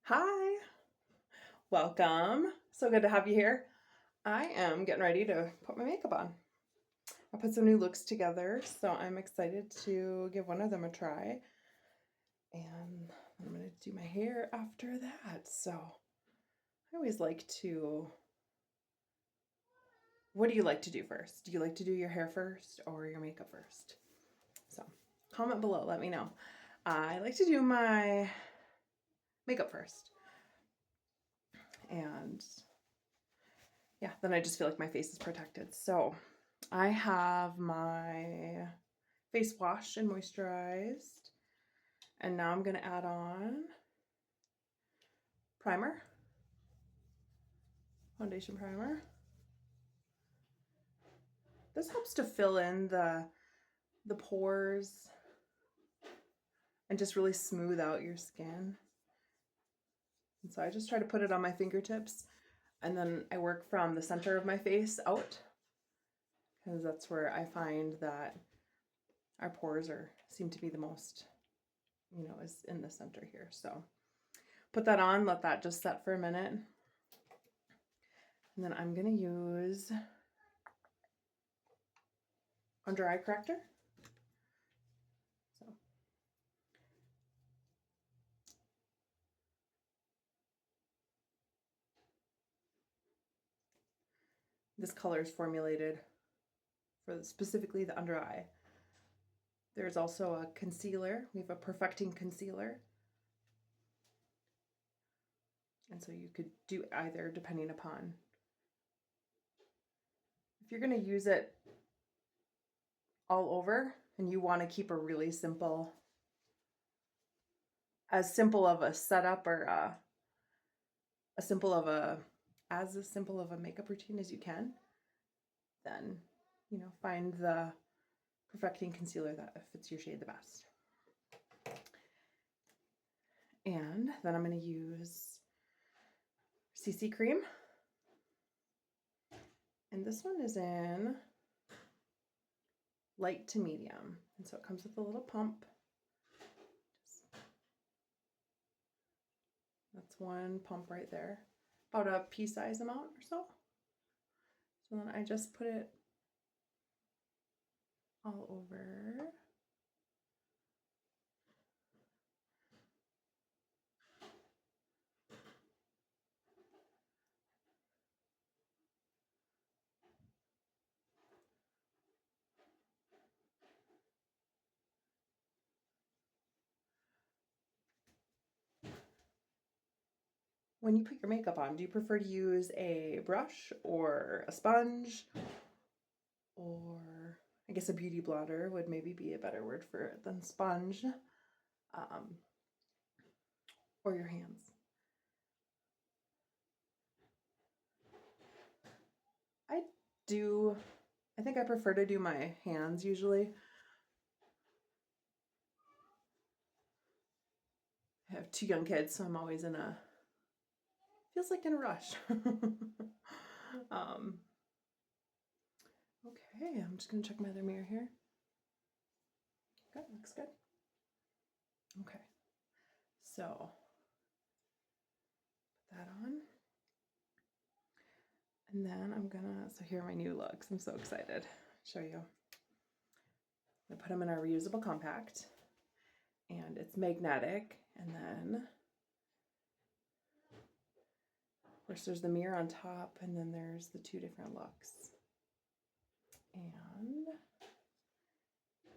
Hi, welcome. So good to have you here. I am getting ready to put my makeup on. I put some new looks together, so I'm excited to give one of them a try. And I'm going to do my hair after that. So I always like to. What do you like to do first? Do you like to do your hair first or your makeup first? So comment below, let me know. I like to do my makeup first. And yeah, then I just feel like my face is protected. So I have my face washed and moisturized. And now I'm going to add on primer, foundation primer. This helps to fill in the pores and just really smooth out your skin. And so I just try to put it on my fingertips, and then I work from the center of my face out, because that's where I find that our pores seem to be the most, is in the center here. So put that on, let that just set for a minute. And then I'm going to use under eye corrector. So this color is formulated for specifically the under eye. There's also a concealer. We have a perfecting concealer. And so you could do either depending upon if you're going to use it all over and you want to keep a really simple, as simple of a setup or as simple of a makeup routine as you can, then find the perfecting concealer that fits your shade the best. And then I'm going to use CC cream. And this one is in light to medium. And so it comes with a little pump. That's one pump right there. About a pea-size amount or so. So then I just put it all over. When you put your makeup on, do you prefer to use a brush or a sponge? Or I guess a beauty blotter would maybe be a better word for it than sponge. Or your hands. I think I prefer to do my hands usually. I have 2 young kids, so I'm always feels like in a rush. Okay, I'm just gonna check my other mirror here. Good, looks good. Okay, so put that on. And then so here are my new looks. I'm so excited to show you. I put them in our reusable compact, and it's magnetic. And then, of course, there's the mirror on top, and then there's the 2 different looks. And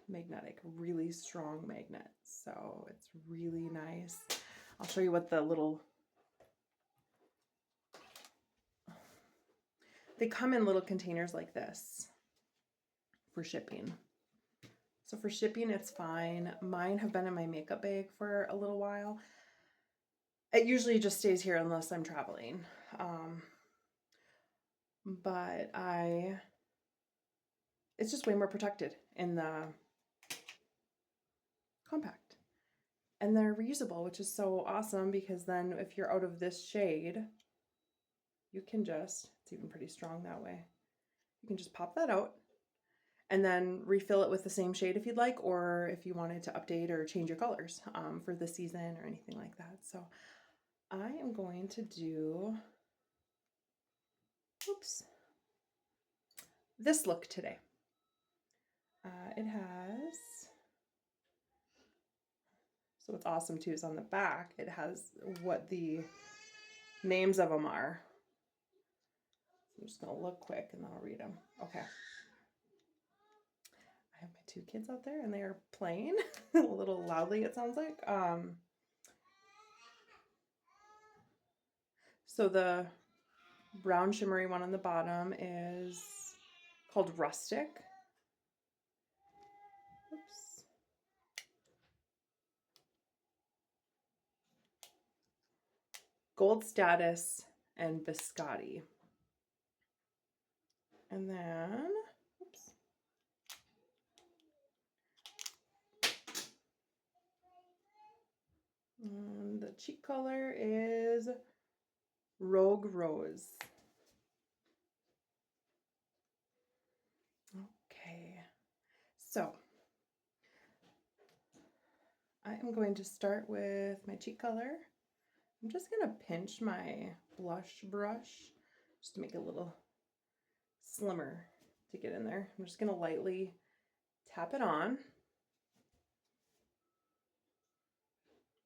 magnetic, really strong magnet. So it's really nice. I'll show you what they come in little containers like this for shipping. So for shipping, it's fine. Mine have been in my makeup bag for a little while. It usually just stays here unless I'm traveling. But it's just way more protected in the compact. And they're reusable, which is so awesome, because then if you're out of this shade, you can it's even pretty strong that way. You can just pop that out and then refill it with the same shade if you'd like, or if you wanted to update or change your colors for the season or anything like that. So I am going to do, oops, this look today. It has, so what's awesome too is on the back, it has what the names of them are. I'm just gonna look quick and then I'll read them. Okay. I have my two kids out there and they are playing a little loudly, it sounds like. So the brown shimmery one on the bottom is called Rustic. Oops. Gold Status and Biscotti. And then, oops. And the cheek color is Rogue Rose. Okay, so I am going to start with my cheek color. I'm just gonna pinch my blush brush just to make it a little slimmer to get in there. I'm just gonna lightly tap it on.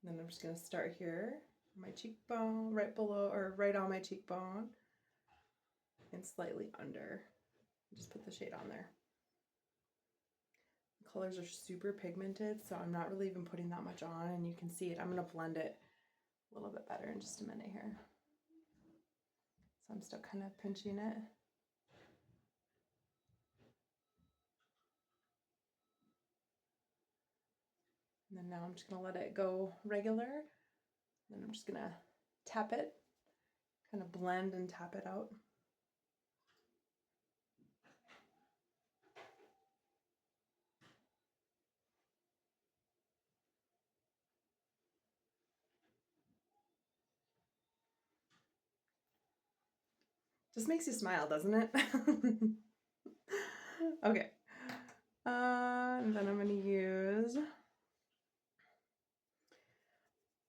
And then I'm just gonna start here, my cheekbone, right below or right on my cheekbone, and slightly under. Just put the shade on there. The colors are super pigmented, so I'm not really even putting that much on, and you can see it. I'm gonna blend it a little bit better in just a minute here. So I'm still kind of pinching it. And then now I'm just gonna let it go regular. Then I'm just gonna tap it, kind of blend and tap it out. Just makes you smile, doesn't it? Okay. And then I'm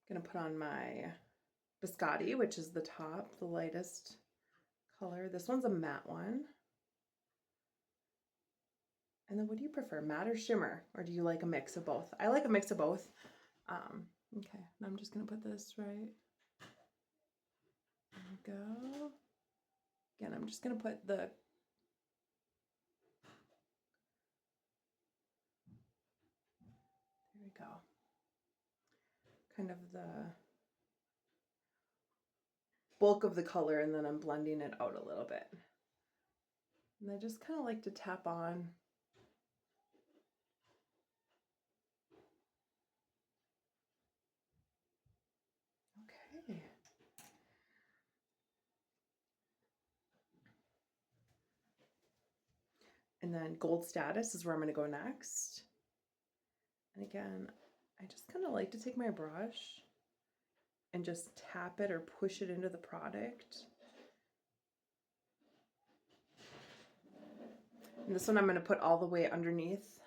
gonna put on my Biscotti, which is the top, the lightest color. This one's a matte one. And then what do you prefer, matte or shimmer? Or do you like a mix of both? I like a mix of both. Okay, and I'm just gonna put this right. There we go. Again, I'm just gonna put the there we go. Kind of the bulk of the color, and then I'm blending it out a little bit. And I just kind of like to tap on. Okay. And then Gold Status is where I'm going to go next. And again, I just kind of like to take my brush and just tap it or push it into the product. And this one I'm going to put all the way underneath.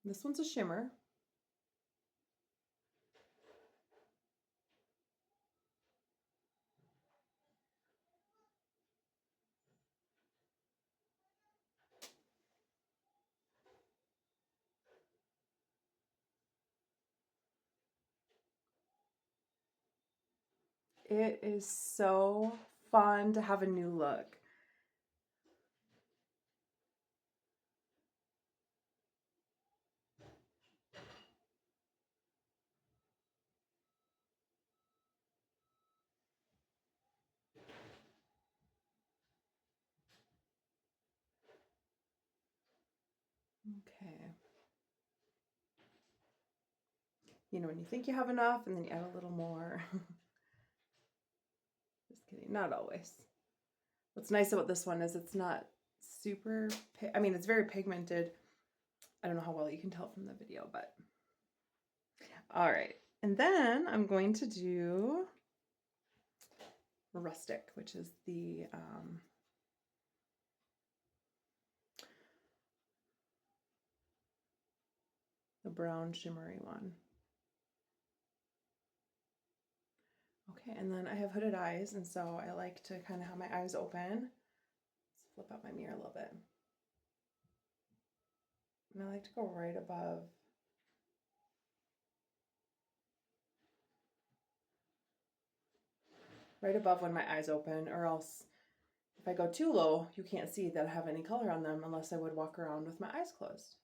This one's a shimmer. It is so fun to have a new look. Okay. You know, when you think you have enough and then you add a little more. Just kidding, not always. What's nice about this one is it's not super, I mean, it's very pigmented. I don't know how well you can tell from the video, but all right. And then I'm going to do Rustic, which is the brown shimmery one. Okay, and then I have hooded eyes, and so I like to kind of have my eyes open. Let's flip out my mirror a little bit. And I like to go right above when my eyes open, or else if I go too low, you can't see that I have any color on them unless I would walk around with my eyes closed.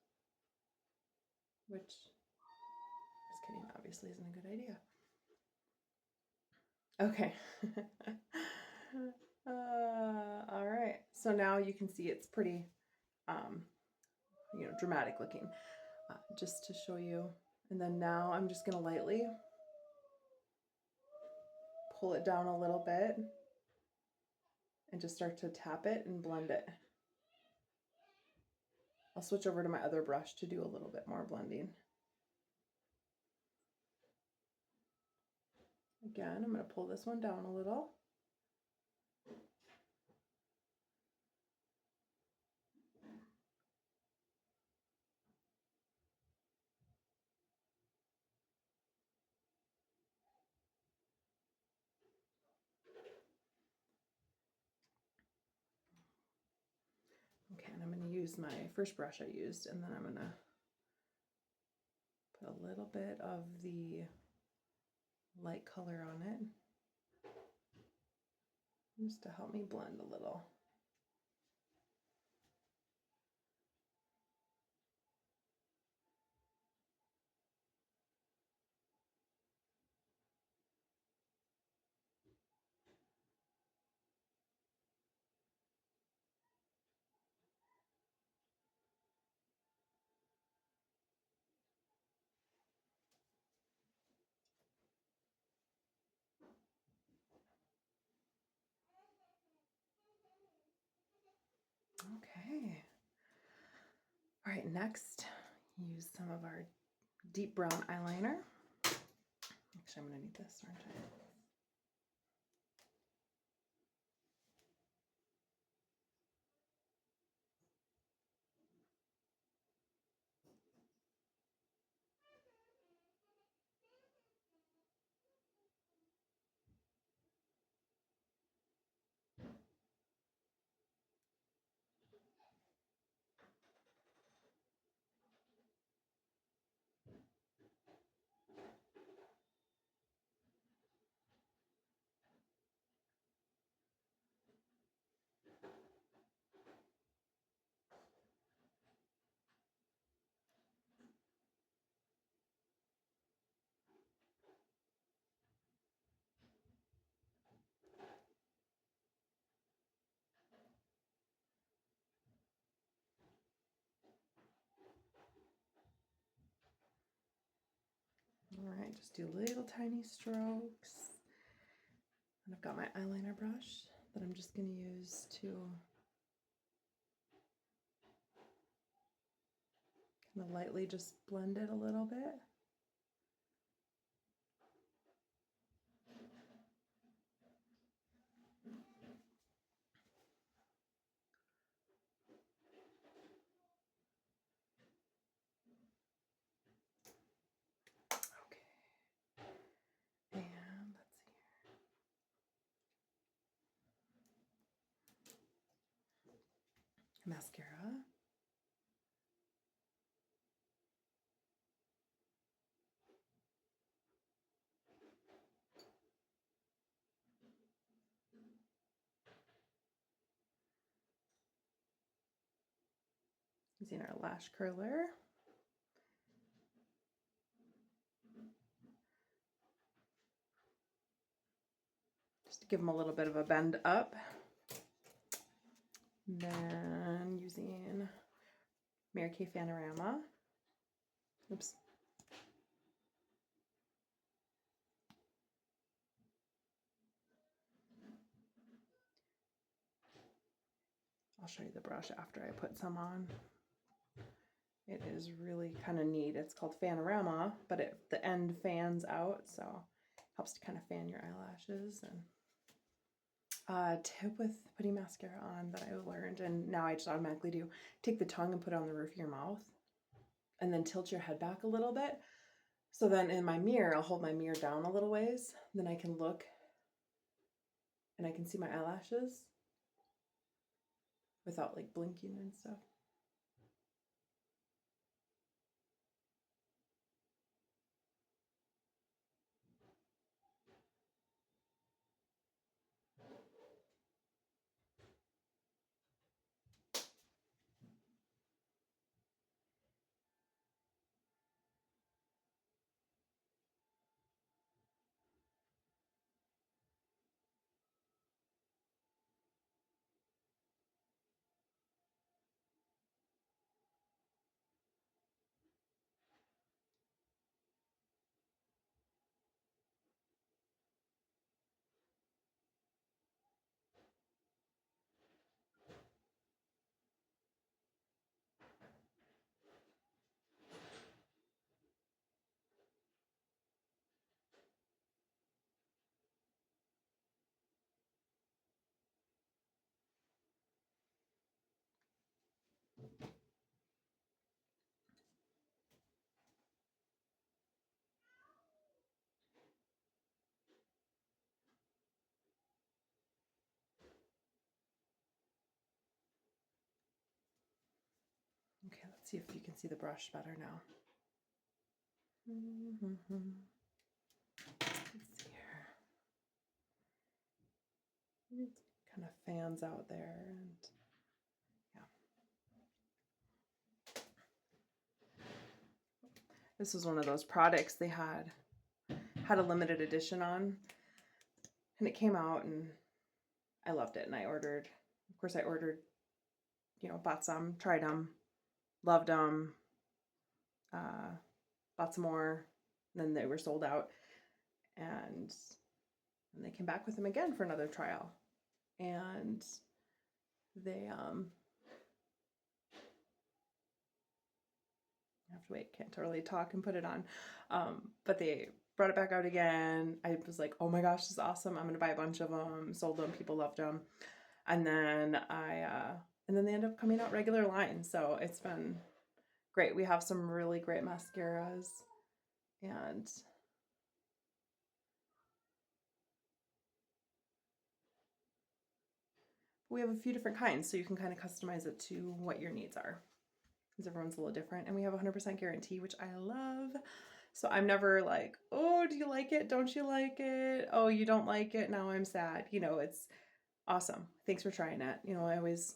Which, just kidding, obviously isn't a good idea. Okay. All right. So now you can see it's pretty, dramatic looking. Just to show you. And then now I'm just going to lightly pull it down a little bit and just start to tap it and blend it. I'll switch over to my other brush to do a little bit more blending. Again, I'm going to pull this one down a little. Okay, and I'm going to use my first brush I used, and then I'm going to put a little bit of the light color on it, just to help me blend a little. Okay. All right, next, use some of our deep brown eyeliner. Actually, I'm going to need this, aren't I? All right, just do little tiny strokes. And I've got my eyeliner brush that I'm just going to use to kind of lightly just blend it a little bit. And let's see here. Mascara. Using our lash curler. Just to give them a little bit of a bend up. And then using Mary Kay Fanorama. Oops. I'll show you the brush after I put some on. It is really kind of neat. It's called Fanorama, but the end fans out, so it helps to kind of fan your eyelashes. And tip with putting mascara on that I learned, and now I just automatically do, take the tongue and put it on the roof of your mouth, and then tilt your head back a little bit. So then in my mirror, I'll hold my mirror down a little ways, then I can look and I can see my eyelashes without like blinking and stuff. Okay, let's see if you can see the brush better now. Let's see here. It kind of fans out there, and yeah. This was one of those products they had a limited edition on, and it came out, and I loved it, and I ordered. Of course, I ordered. You know, bought some, tried them, loved them. Bought some more, and then they were sold out, and they came back with them again for another trial, and they I have to wait, can't totally talk and put it on, but they brought it back out again. I was like, oh my gosh, this is awesome, I'm gonna buy a bunch of them. Sold them, people loved them, and then they end up coming out regular line, so it's been great. We have some really great mascaras, and we have a few different kinds, so you can kind of customize it to what your needs are, because everyone's a little different. And we have a 100% guarantee, which I love. So I'm never like, oh, do you like it? Don't you like it? Oh, you don't like it? Now I'm sad. You know, it's awesome. Thanks for trying it. You know, I always...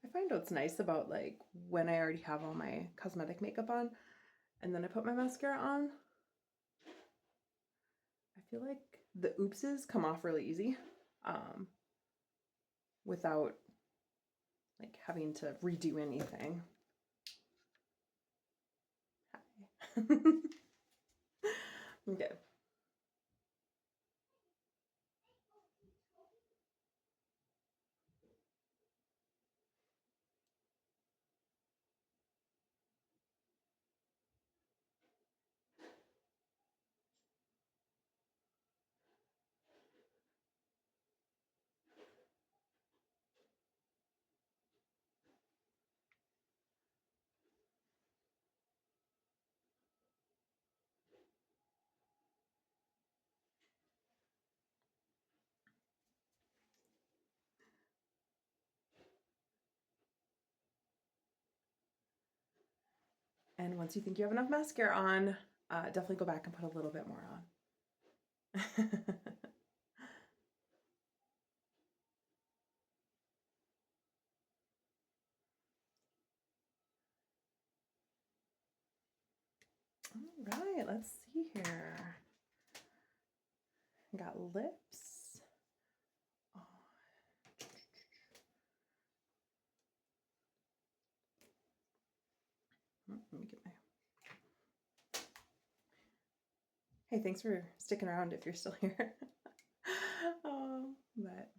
I find what's nice about like when I already have all my cosmetic makeup on and then I put my mascara on, I feel like the oopses come off really easy, without like having to redo anything. Hi. Okay. And once you think you have enough mascara on, definitely go back and put a little bit more on. All right, let's see here. Got lips. Oh. Let me get my... Hey, thanks for sticking around if you're still here. But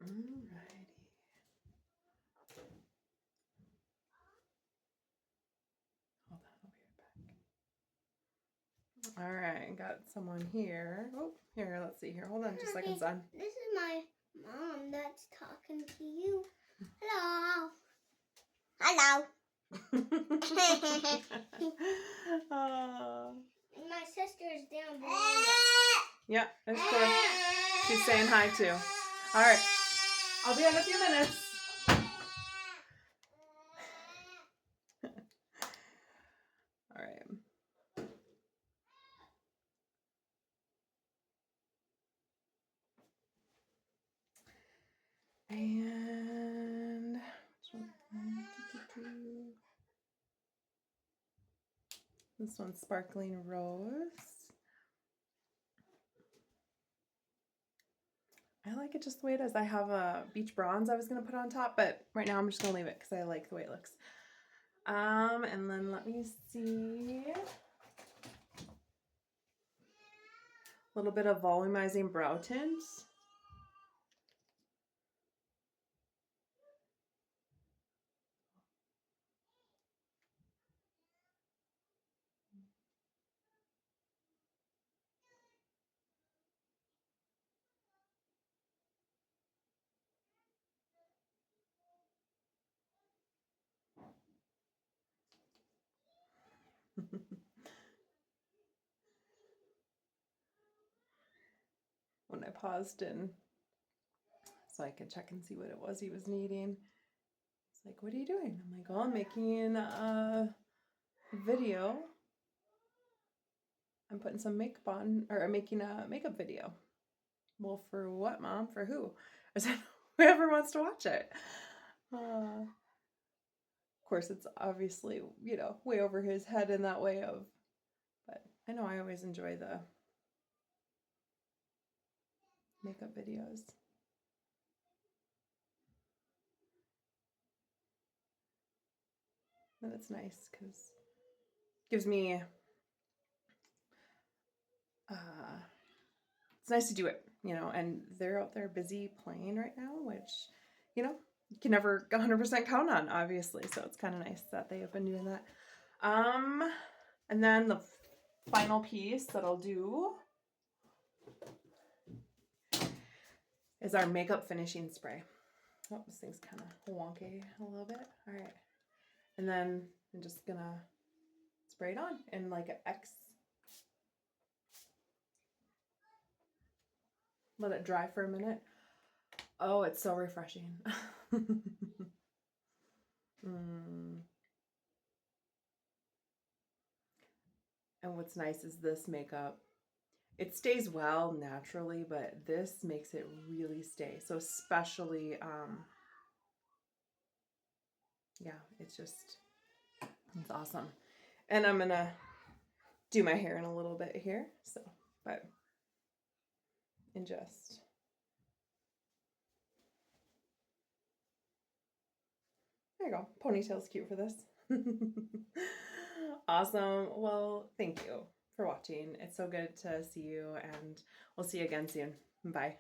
Alrighty. Hold on, I'll be right back. All right, got someone here. Oh, here, let's see here. Hold on just a second, son. This is my mom that's talking to you. Hello. Hello. And my sister is down below. Yeah, that's cool. She's saying hi too. All right, I'll be in a few minutes. All right. And this one's Sparkling Rose. I like it just the way it is. I have a beach bronze I was going to put on top, but right now I'm just going to leave it because I like the way it looks. And then let me see. A little bit of volumizing brow tint. When I paused in so I could check and see what it was he was needing. It's like, what are you doing? I'm like, oh, I'm making a video. I'm putting some makeup on, or I'm making a makeup video. Well, for what, Mom? For who? I said, whoever wants to watch it. Of course, it's obviously, you know, way over his head in that way of, but I know I always enjoy the makeup videos. And it's nice because it gives me, it's nice to do it, you know, and they're out there busy playing right now, which, you know, you can never 100% count on, obviously. So it's kind of nice that they have been doing that. And then the final piece that I'll do is our makeup finishing spray. Oh, this thing's kind of wonky a little bit. All right. And then I'm just gonna spray it on in like an X. Let it dry for a minute. Oh, it's so refreshing. And what's nice is this makeup, it stays well naturally, but this makes it really stay. So especially, yeah, it's awesome. And I'm gonna do my hair in a little bit here. So, but, and just, there you go. Ponytail's cute for this. Awesome. Well, thank you for watching. It's so good to see you, and we'll see you again soon. Bye.